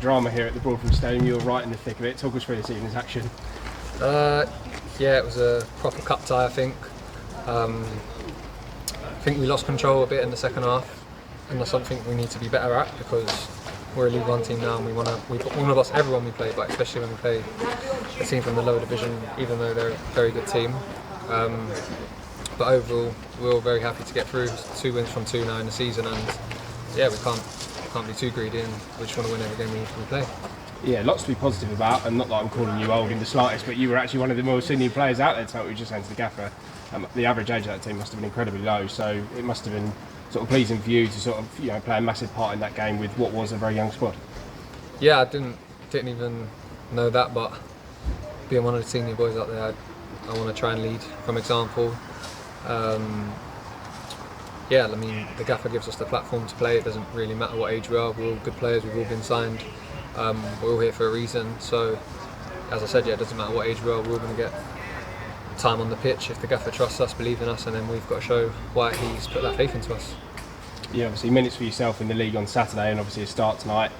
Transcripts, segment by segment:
Drama here at the Broadfield Stadium. You were right in the thick of it. Talk us through this evening's action. Yeah, it was a proper cup tie, I think. I think we lost control a bit in the second half, and that's something we need to be better at because we're a League One team now, and we want to boss everyone we play, but especially when we play a team from the lower division, even though they're a very good team. But overall, we're all very happy to get through. 2 wins from 2 now in the season, and yeah, we can't be too greedy, and we just want to win every game we play. Yeah, lots to be positive about, and not that I'm calling you old in the slightest, but you were actually one of the more senior players out there tonight. We just saying to the gaffer, the average age of that team must have been incredibly low, so it must have been sort of pleasing for you to sort of play a massive part in that game with what was a very young squad. I didn't even know that, but being one of the senior boys out there, I want to try and lead from example. The gaffer gives us the platform to play. It doesn't really matter what age we are. We're all good players. We've all been signed. We're all here for a reason. So, as I said, it doesn't matter what age we are. We're all going to get time on the pitch if the gaffer trusts us, believes in us, and then we've got to show why he's put that faith into us. Yeah, obviously minutes for yourself in the league on Saturday, and obviously a start tonight.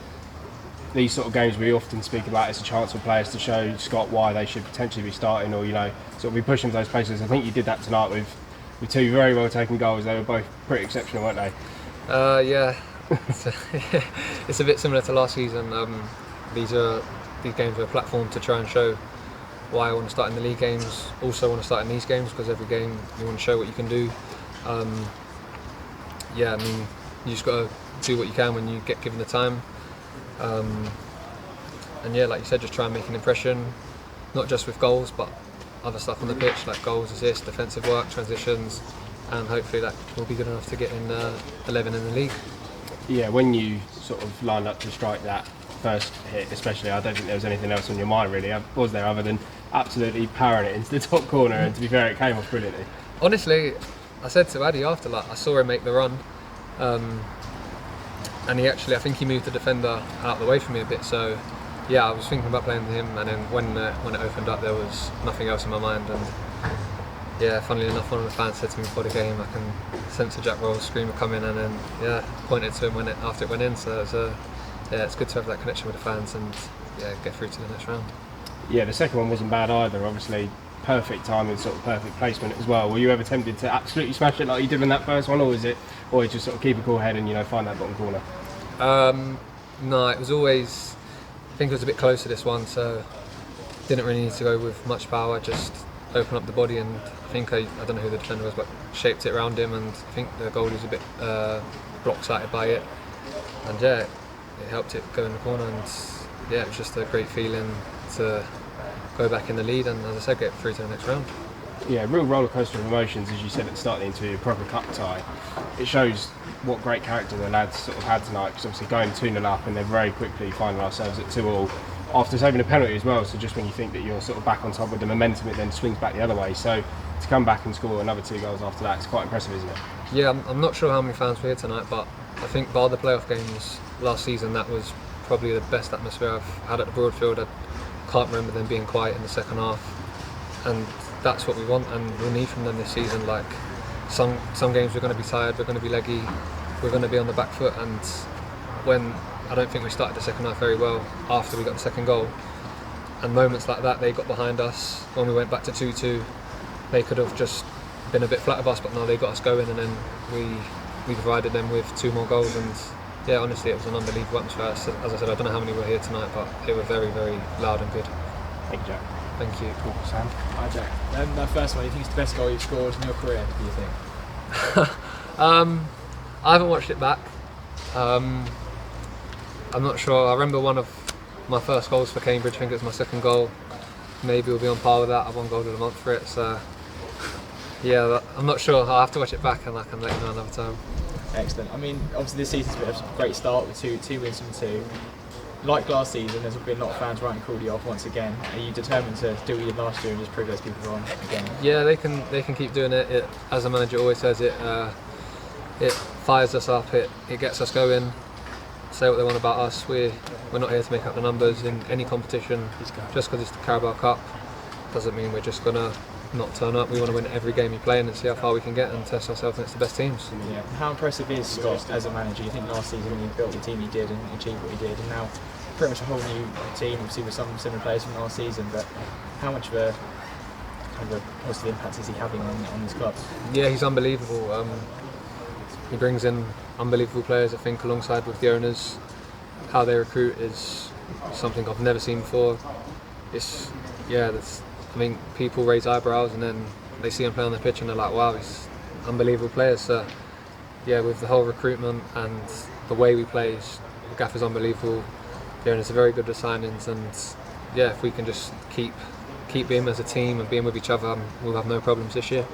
These sort of games we often speak about, it's a chance for players to show Scott why they should potentially be starting, or sort of be pushing for those places. I think you did that tonight with 2 very well taken goals. They were both pretty exceptional, weren't they? Yeah. It's a bit similar to last season. These games are a platform to try and show why I want to start in the league games. Also want to start in these games because every game you want to show what you can do. You just got to do what you can when you get given the time. Like you said, just try and make an impression, not just with goals, but other stuff on the pitch like goals, assists, defensive work, transitions, and hopefully that will be good enough to get in 11 in the league. Yeah, when you sort of lined up to strike that first hit, especially, I don't think there was anything else on your mind really, was there, other than absolutely powering it into the top corner? And to be fair, it came off brilliantly. Honestly, I said to Addy after, I saw him make the run, and I think he moved the defender out of the way for me a bit. So yeah, I was thinking about playing with him, and then when it opened up, there was nothing else in my mind. And yeah, funnily enough, one of the fans said to me before the game, I can sense a Jack Roll screamer coming, and then pointed to him after it went in. So it's good to have that connection with the fans and get through to the next round. Yeah, the second one wasn't bad either. Obviously, perfect timing, sort of perfect placement as well. Were you ever tempted to absolutely smash it like you did in that first one, or was it always just sort of keep a cool head and find that bottom corner? No, it was always. I think it was a bit closer this one, so didn't really need to go with much power. Just open up the body, and I think I don't know who the defender was, but shaped it around him, and I think the goalie was a bit block-sighted by it, and it helped it go in the corner, and it was just a great feeling to go back in the lead and, as I said, get through to the next round. Yeah, real roller coaster of emotions, as you said at the start, into a proper cup tie. It shows what great character the lads sort of had tonight, because obviously going 2-0 up and then very quickly finding ourselves at 2-2 after saving a penalty as well. So just when you think that you're sort of back on top with the momentum, it then swings back the other way. So to come back and score another 2 goals after that, it's quite impressive, isn't it? Yeah, I'm not sure how many fans were here tonight, but I think bar the playoff games last season, that was probably the best atmosphere I've had at the Broadfield. I can't remember them being quiet in the second half, and that's what we want and we'll need from them this season. Like some games we're going to be tired, we're going to be leggy, we're going to be on the back foot, and when I don't think we started the second half very well after we got the second goal, and moments like that, they got behind us when we went back to 2-2. They could have just been a bit flat of us, but no, they got us going, and then we provided them with 2 more goals. And yeah, honestly, it was an unbelievable atmosphere. As I said, I don't know how many were here tonight, but they were very, very loud and good. Thank you, Jack. Thank you. Cool. Sam? Hi, Jack. That first one, you think it's the best goal you've scored in your career, do you think? I haven't watched it back. I'm not sure. I remember one of my first goals for Cambridge. I think it was my second goal. Maybe we'll be on par with that. I won goal of the month for it. So yeah, I'm not sure. I'll have to watch it back and I can let you know another time. Excellent. I mean, obviously this season's been a great start with two wins from 2. Like last season, there's been a lot of fans writing Crawley off once again. Are you determined to do what you did last year and just prove those people wrong again? Yeah, they can keep doing it. As the manager always says, it fires us up. It gets us going. Say what they want about us. We're not here to make up the numbers in any competition. Just because it's the Carabao Cup doesn't mean we're just gonna not turn up. We want to win every game we play in and see how far we can get and test ourselves against the best teams. Yeah. How impressive is Scott as a manager? You think last season you built the team you did and achieved what you did, and now pretty much a whole new team, obviously with some similar players from last season, but how much of a positive impact is he having on this club? Yeah, he's unbelievable. He brings in unbelievable players, I think, alongside with the owners. How they recruit is something I've never seen before. I mean, people raise eyebrows and then they see him play on the pitch and they're like, wow, he's unbelievable players. So, yeah, with the whole recruitment and the way we play, the gaffer's unbelievable. The owners are very good with signings, and yeah, if we can just keep being as a team and being with each other, we'll have no problems this year.